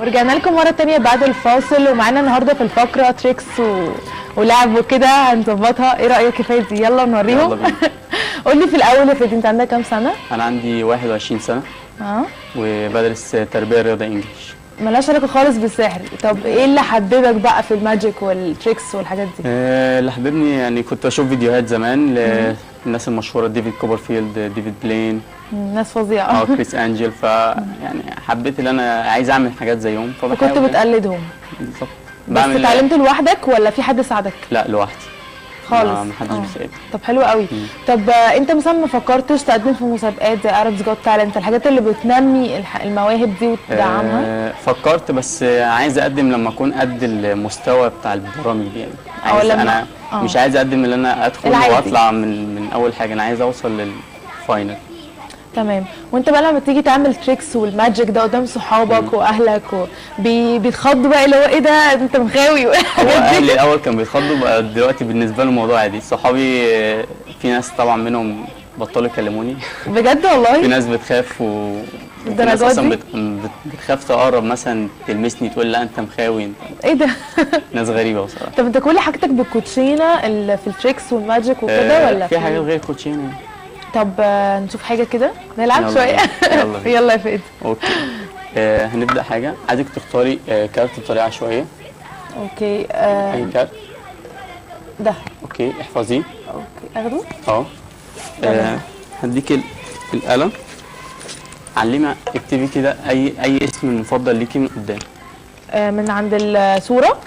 ورجعنا لكم مرة تانية بعد الفاصل، ومعانا النهارده في الفقرة تريكس ولعب وكده هنظبطها. ايه رأيك يا فادي؟ يلا نوريهم. يلا بينا. قول لي في الأول يا فادي، انت عندك كام سنة؟ انا عندي 21 سنه وبدرس تربيه رياضه انجليش. ملهاش علاقة خالص بالسحر. طب ايه اللي حببك بقى في الماجيك والتريكس والحاجات دي؟ اللي حببني يعني كنت اشوف فيديوهات زمان للناس المشهوره، ديفيد كوبرفيلد، ديفيد بلين، ناس فظيعة. كريس انجل. يعني حبيت ان انا عايز اعمل حاجات زيهم، وكنت بتقلدهم. بالظبط. بس اتعلمت لوحدك ولا في حد ساعدك؟ لا، لوحدي خالص. ما حدش بيساعدني. طب حلو قوي. طب انت مثلا ما فكرتش تقدم في مسابقات زي Arabs Got Talent، الحاجات اللي بتنمي المواهب دي وتدعمها؟ فكرت، بس عايز اقدم لما اكون قد المستوى بتاع البرامج دي. يعني انا مش عايز اقدم ان انا ادخل واطلع من اول حاجه، انا عايز اوصل للفاينل. تمام. وانت بقى لما تيجي تعمل تريكس والماجيك ده قدام صحابك واهلك بيتخضوا بقى، اللي هو ايه ده انت مخاوي؟ هو اهلي الاول كانوا بيتخضوا، بقى دلوقتي بالنسبه لهم الموضوع عادي. صحابي في ناس طبعا منهم بطلوا يكلموني. بجد والله؟ في ناس بتخاف في ناس اصلا بتخاف تقرب، مثلا تلمسني تقول لا انت مخاوي انت. ايه ده؟ ناس غريبه بصراحه. طب انت كل حاجتك بالكوتشينه في التريكس والماجيك وكده ولا في حاجات غير كوتشينه؟ طب نشوف حاجه كده نلعب شويه. يلا يا فادي. اوكي. هنبدا حاجه. عايزك تختاري كارت بطريقه عشوائيه. اوكي. اي كارت. ده. اوكي، احفظيه. اوكي، اخده. هديك القلم. علمي اكتبي كده اي اسم مفضل ليكي من قدام. من عند الصوره؟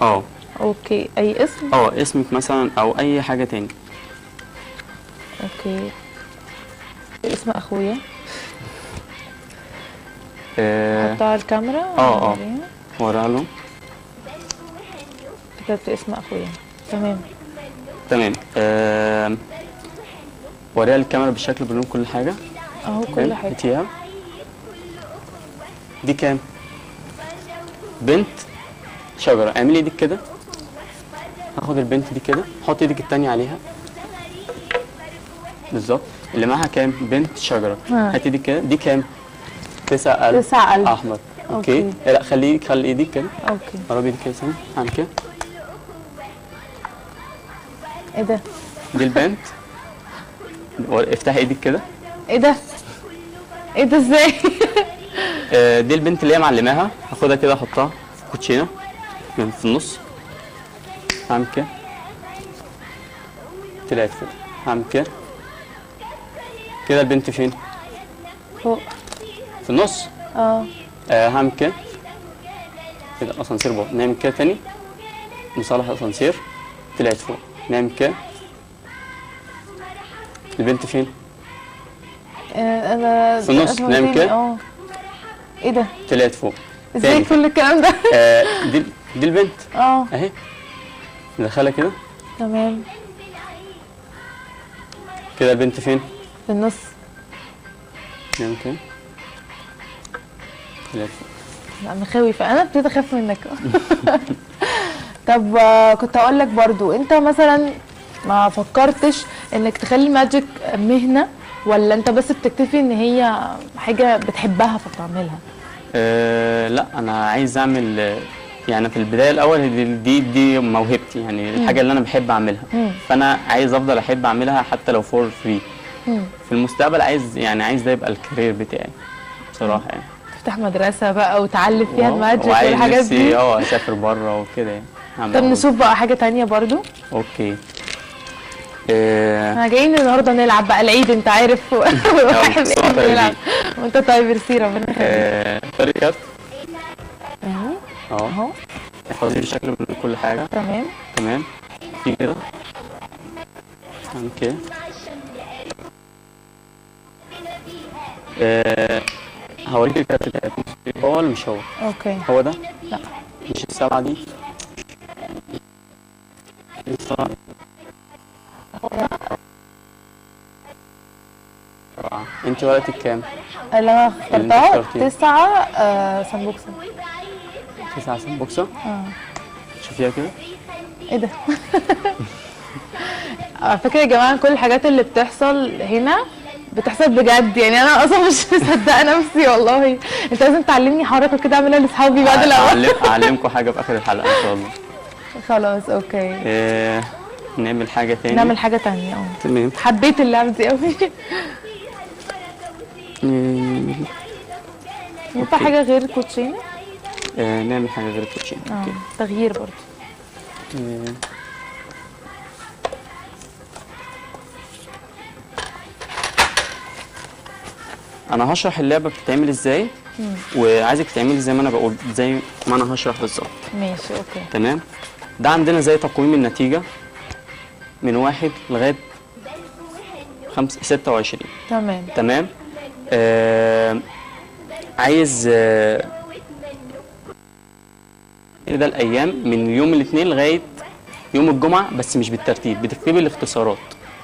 اوكي، اي اسم؟ اسمك مثلا او اي حاجه تاني. اوكي. اسم اخويا. حطها على الكاميرا. وريها له. كتبت اسم اخويا. تمام. وريها الكاميرا بالشكل بلون كل حاجه. كل حاجه. هاتيها. دي كام؟ بنت شجره. اعملي ايدك كده. هاخد البنت دي كده، حطي ايدك التانيه عليها بالظبط. اللي معاها كام؟ بنت شجره. هاتي ايدك كده. دي كام؟ 9 قلب. 9 قلب احمر. اوكي. لا، خلي ايدك كده. اوكي. قربي ايدك كده ثانيه. اعمل كده. ايه ده؟ دي البنت. افتحي ايدك كده. ايه ده؟ ايه ده ازاي؟ دي البنت اللي هي معلماها. هاخدها كده احطها في كوتشينه من في النص. هعمل كده. طلعت فوق. هعمل كده. كده البنت فين؟ فوق. في النص. هعمل كده. كده اسانسير بقى. نعمل كده تاني. مصالح اسانسير. طلعت فوق. نعمل كده. البنت فين؟ انا في النص. نعمل كده. ايه ده؟ طلعت فوق. ازاي كل الكلام ده؟ دي البنت. اهي. ندخلها كده. تمام. كده البنت فين؟ في النص. نعمل كده. طلعت فوق. لا مخاوي، فانا ابتديت اخاف منك. طب كنت هقول لك برضو، انت مثلا ما فكرتش انك تخلي الماجيك مهنه، ولا انت بس بتكتفي ان هي حاجه بتحبها فبتعملها؟ لا، انا عايز اعمل. يعني في البدايه الاول دي موهبتي، يعني الحاجه اللي انا بحب اعملها. فانا عايز افضل احب اعملها حتى لو فور فري. في المستقبل عايز ده يبقى الكارير بتاعي بصراحه. يعني تفتح مدرسه بقى وتعلم فيها الماجيك والحاجات دي. اسافر بره وكده يعني. طب نشوف بقى حاجه تانية برضو. اوكي. احنا جايين النهارده نلعب بقى العيد، انت عارف. نلعب وانت طيب. رسي ربنا يخليك. طريقه كارت. اهو. احفظي الشكل من كل حاجه. تمام. في كده. اوكي. هوريك الكارت بتاعتي. هو ولا مش هو؟ اوكي. هو ده؟ لا. مش السبعه دي؟ السبعه. انت ورقتك كام؟ اللي انا اخترتها 9 سمبوكسه. 9 سمبوكسه؟ شوفيها كده. ايه ده؟ على فكره يا جماعه، كل الحاجات اللي بتحصل هنا بتحصل بجد يعني، انا اصلا مش مصدقه نفسي والله. انت لازم تعلمني حركه كده اعملها لاصحابي بعد الاول. اعلمكم حاجه في اخر الحلقه ان شاء الله. خلاص اوكي. نعمل حاجه تاني. نعمل حاجه تانية تمام. حبيت اللعبه دي قوي. ينفع حاجه غير الكوتشينه؟ نعمل حاجه غير الكوتشينه. اوكي. تغيير برضه. انا هشرح اللعبه بتتعمل ازاي، وعايزك تعملي زي ما انا بقول، زي ما انا هشرح بالظبط. ماشي اوكي. تمام. ده عندنا زي تقويم النتيجه من 1 لغايه 26. تمام. عايز ده الايام من يوم الاثنين لغايه يوم الجمعه، بس مش بالترتيب، بتكتبي الاختصارات،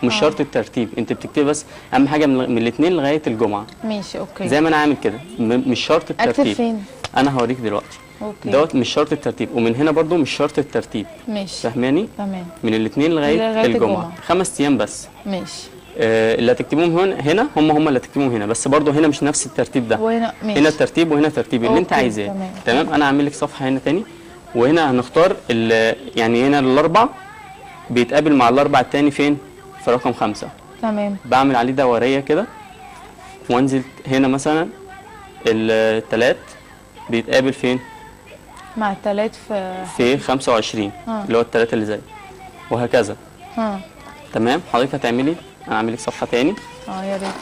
مش شرط الترتيب، انت بتكتبي بس اهم حاجه من الاثنين لغايه الجمعه. ماشي اوكي. زي ما انا عامل كده، مش شرط الترتيب. اكتب فين؟ انا هوريك دلوقتي. اوكي. دوت مش شرط الترتيب، ومن هنا برضو مش شرط الترتيب. ماشي. فاهماني؟ تمام. من الاثنين لغايه الجمعه 5 ايام بس. ماشي. اللي هتكتبوهم هنا هم اللي هتكتبوهم هنا، بس برضو هنا مش نفس الترتيب ده. وهنا ماشي. هنا ترتيب وهنا ترتيب اللي انت عايزاه. تمام. انا هعمل لك صفحه هنا تاني، وهنا هنختار يعني هنا الاربع بيتقابل مع الاربع التاني فين؟ في رقم 5. تمام. بعمل عليه دوريه كده، وانزل هنا مثلا التلات بيتقابل فين؟ مع التلات في 25 اللي هو التلاتة اللي زي، وهكذا. تمام. حضرتك هتعملي، انا هعمل لك صفحه تاني. يا ريت.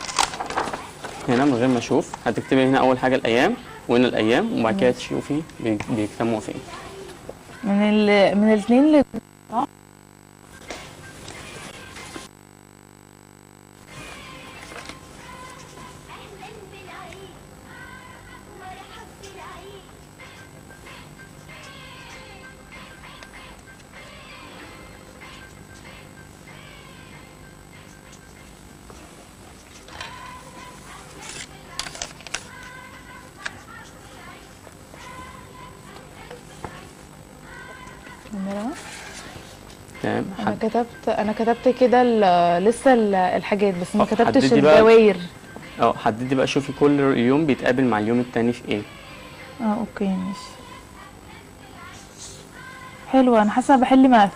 هنا من غير ما اشوف هتكتبي هنا اول حاجه الايام، وهنا الايام، وبعد كده تشوفي بيجتمعوا فين. من الاثنين تمام. انا كتبت كده لسه الحاجات، بس ما كتبتش الدواير. حددي بقى، شوفي كل يوم بيتقابل مع اليوم التاني في ايه. اوكي ماشي. حلو، انا حاسه بحل ماث.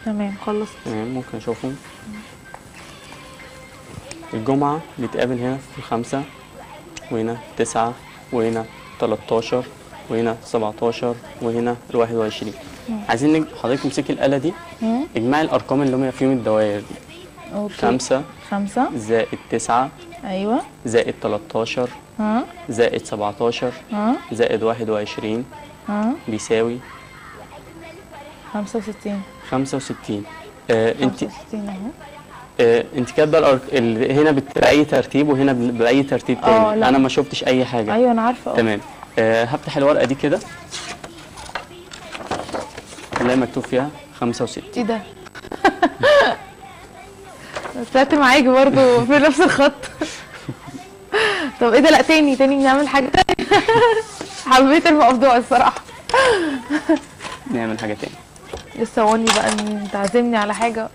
تمام خلصت. تمام. ممكن اشوفهم. الجمعة بيتقابل هنا في 5، وهنا 9، وهنا 13، وهنا 17، وهنا 21. عايزين حضرتك تمسكي الآلة دي، اجمعي الأرقام اللي هم فيهم الدوائر دي. اوكي. 5 زائد 9 ايوه زائد 13 زائد 17 زائد 21 بيساوي 65. 65. انت اهو. انت كاتبه هنا باي ترتيب وهنا باي ترتيب تاني. انا ما شفتش اي حاجه. ايوه انا عارفه. تمام. هفتح الورقه دي كده، هلاقي مكتوب فيها 65. ايه ده؟ طلعت معاكي برضه في نفس الخط. طب ايه ده؟ لا تاني نعمل حاجه تانية. حبيت الموضوع الصراحه. نعمل حاجه تاني. لسه ثواني بقى ان تعزمني على حاجه.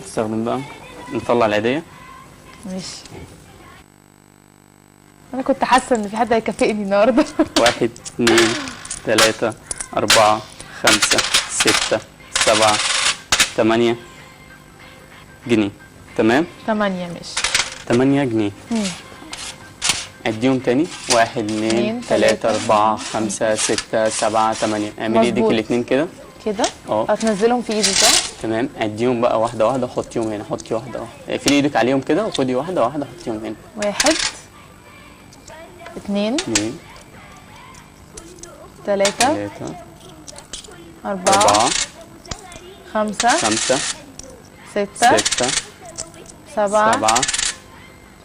نستخدم بقى، نطلع العيدية. ماشي. انا كنت حاسه ان في حد هيكافئني النهارده. 1 2 3 4 5 6 7 8 جنيه. تمام. 8 ماشي. 8 جنيه. عديهم تاني. 1 2 3 4 5 6 7 8. اعملي ايديك الاثنين كده. هتنزلهم في ايدي صح؟ تمام. عديهم بقى واحده واحده، حطيهم هنا، حطي واحده واحده، اقفلي ايدك عليهم كده وخدي واحده واحده حطيهم هنا. 1 2 3 4 5 6 7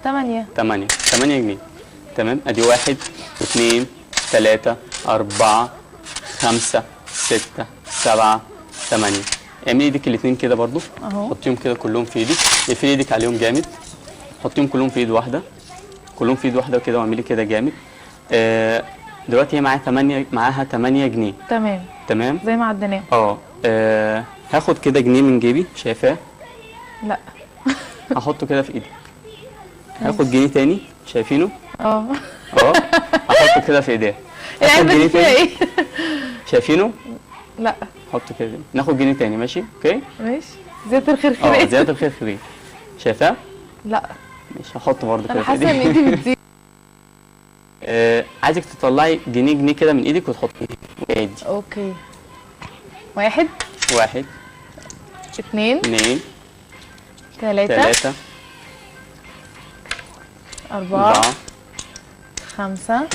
8 جنيه. تمام. ادي 1 2 3 4 5 6 7 8. اعملي ايدك الاثنين كده برضو اهو، حطيهم كده كلهم في ايدك، اقفلي ايدك عليهم جامد، حطيهم كلهم في ايد واحده كلهم في ايد واحده كده، واعملي كده جامد. دلوقتي هي معاها 8 جنيه. تمام زي ما عديناه. هاخد كده جنيه من جيبي، شايفاه؟ لا. هحطه كده في ايدي. هاخد جنيه تاني، شايفينه؟ اه هحطه كده في ايديها. العلبه دي فيها ايه؟ شايفينه؟ لا. حطه كده، ناخد جنيه تاني، ماشي؟ اوكي؟ ماشي. زيادة الخير خير. زيادة الخير خير. شايفاه؟ لا. مش هحطه برضه كده. انا حاسه ان ايدي بتزيد. عايزك تطلعي جنيه جنيه كده من ايدك وتحطيه وعدي. اوكي. 1 1 2 2 3 4 5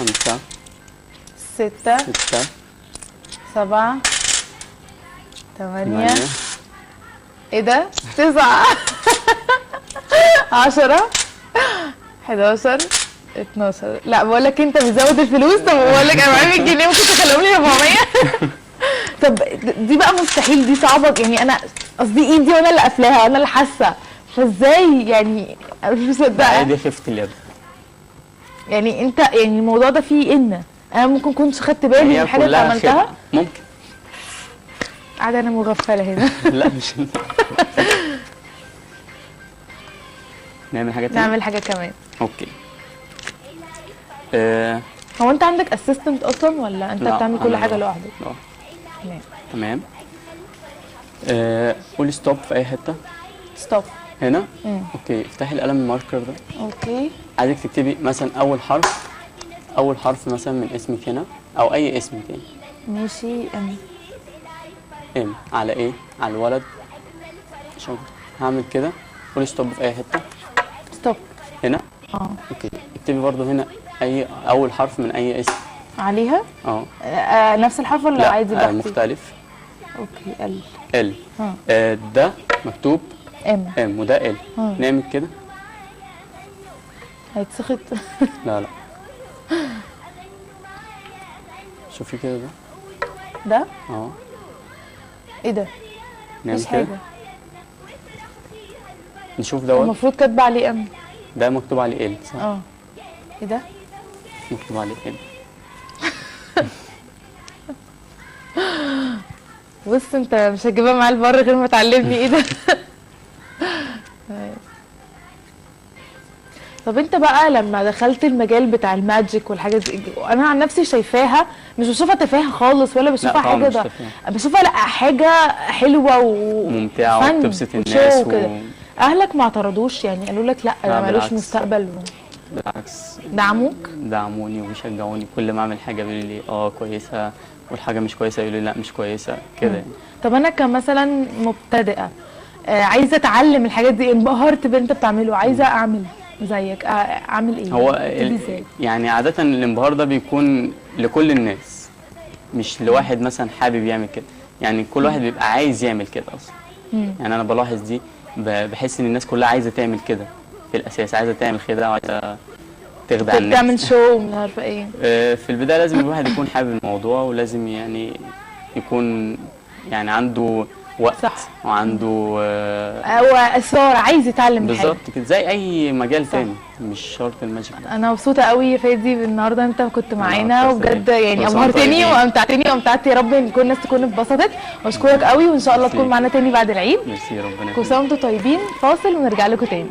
6 7 8 ايه ده؟ 9 10 11 12. لا بقول لك انت بتزود الفلوس. طب بقول لك انا معايا 100 جنيه ممكن تخليهم لي 400. طب دي بقى مستحيل، دي صعبه يعني. انا قصدي ايدي وانا اللي قافلاها وانا اللي حاسه، فازاي يعني؟ انا مش مصدقه. دي خفه اليد. يعني انت يعني الموضوع ده فيه انا ممكن كنتش خدت بالي من الحاجه اللي عملتها. ممكن. قاعده انا مغفله هنا. لا مش نعمل حاجه تانية. نعمل حاجه كمان. اوكي. هو انت عندك اسيستنت اصلا ولا انت بتعمل كل حاجه لوحدك؟ تمام. قولي ستوب في اي حته. ستوب هنا. اوكي. افتحي القلم الماركر ده. اوكي. عايزك تكتبي مثلا اول حرف مثلا من اسمك هنا، او اي اسم تاني. ماشي. ام على ايه؟ على الولد. شكرا. هعمل كده. قولي ستوب في اي حته. ستوب هنا. اوكي. اكتبي برضو هنا اول حرف من اي اسم عليها. نفس الحرف ولا عادي براحتي؟ مختلف. اوكي. ال. ده مكتوب ام وده ال. نعمل كده. هيتسخط. لا شوفي كده ده ايه ده؟ مش حاجه. نشوف دوت. المفروض كاتبه عليه ده مكتوب عليه ال صح؟ ايه ده؟ مكتوب عليه ال. بص انت مش هتجيبها معايا لبره غير ما تعلمني ايه ده. طب انت بقى لما دخلت المجال بتاع الماجيك والحاجات دي، انا عن نفسي شايفاها مش بشوفها تفاهه خالص، ولا بشوفها حاجه ده بشوفها لا حاجه حلوه وممتعه وبتبسط الناس اهلك ما اعترضوش يعني؟ قالوا لك لا ده مالوش مستقبل؟ بالعكس، دعموني وبيشجعوني. كل ما اعمل حاجه بيقولوا لي كويسه، والحاجه مش كويسه يقولوا لي لا مش كويسه كده يعني. طب انا كمثلا مبتدئه عايزه اتعلم الحاجات دي، انبهرت باللي انت بتعمله، عايزه اعمل زيك، اعمل ايه؟ هو يعني عاده الانبهار ده بيكون لكل الناس، مش لواحد مثلا حابب يعمل كده. يعني كل واحد بيبقى عايز يعمل كده اصلا. يعني انا بلاحظ دي، بحس ان الناس كلها عايزه تعمل كده في الاساس، عايزه تعمل كده وعايزه تخدع الناس، تعمل شو مش عارفه ايه. في البدايه لازم الواحد يكون حابب الموضوع، ولازم يعني يكون يعني عنده وقت صح. وعنده واصرار، عايز يتعلم بالظبط كده، زي اي مجال تاني، مش شرط الماجيك. انا مبسوطه قوي يا فادي النهارده انت كنت معانا، وبجد يعني ابهرتني وامتعتني يا رب ان كل الناس تكون اتبسطت. واشكرك قوي، وان شاء الله تكون معانا تاني بعد العيد. ميرسي، ربنا يخليك. كل سنه وانتم طيبين. فاصل ونرجع لكم تاني.